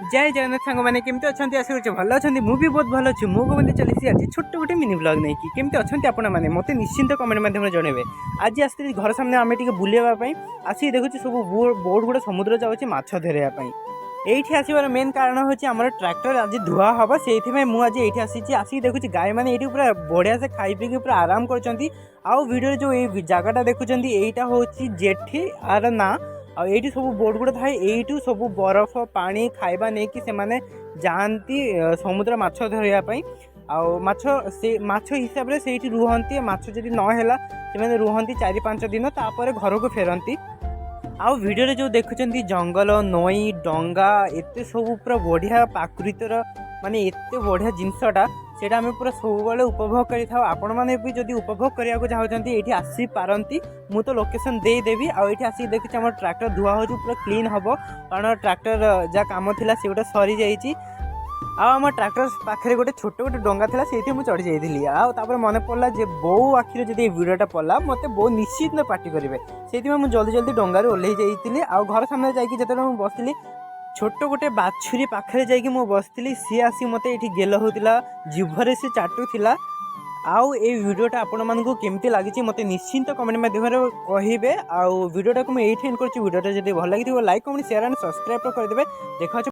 जय जगन्नाथ सांग मैंने केमती अच्छा आशा कर भल अच्छा मुझे बहुत भल अच्छी मुझे चली आज छोट गोटे मिनी ब्लॉग नहीं कि केमती अच्छा आपण मैंने मत निश्चिंत कमेंट माध्यम जनइबे। आज आसती घर सामने आम टे बुलावाई आसिक देखुचे सब बोट गुड़ा समुद्र जाऊँगी माछ धरवाई। एठी आसबार मेन कारण हूँ आम ट्रैक्टर आज धुआ हम से मुझे ये आसिक देखुची गाय मैंने ये पूरा बढ़िया से खाई पी पूरा आराम कर वीडियो जो ये जगटा देखुं यहीटा हूँ जेठी आर ना आठी सब बोट गुड़ा थाए यू सब बरफ पानी खाइबा नहीं कि से माने जाती समुद्र माछ धरवाई माछ हिसाब से रुहती माछ जदि नहला से रुहती 4-5 दिन तापर घर को फेरती। आउ वीडियो जो देखुं जंगल नई डंगा एत सब पूरा बढ़िया प्राकृतर माने एत बढ़िया जिनसटा सेटा आम पूरा सब उपभोग करें। आपण मैंने भी जब उपभोग करने चाहते ये आसी पारती मु तो लोकेशन देदेवी आठी आसिक देखिए आम ट्रैक्टर धुआ हो पूरा क्लीन हम कारण ट्रैक्टर जहाँ कम थी से गोटे सरी जाइए आम ट्रैक्टर पाखे गोटे छोट गोटे डंगा था से चढ़ी जाइली आपर मन पड़ा जे बो आखिर जब वीडियोटा पड़ा मत बो निश्चित पार्टी करेंगे से मुझे जल्दी जल्दी डंगार ओह्ल जाइली आ घर सामने जाकि जो बसली छोट गोटे बाछुरी पाखे जाकि बसती सी आसी मत ये गेल होता जीभरे से चाटुला। आउ ये वीडियोटा आपण मानक केमती लगी मत निश्चिंत कमेंट माध्यम कहे। आउ वीडियोटा को मुझे एंड कर वीडियोटा जब भल लगी like comment share and subscribe करदे। देखा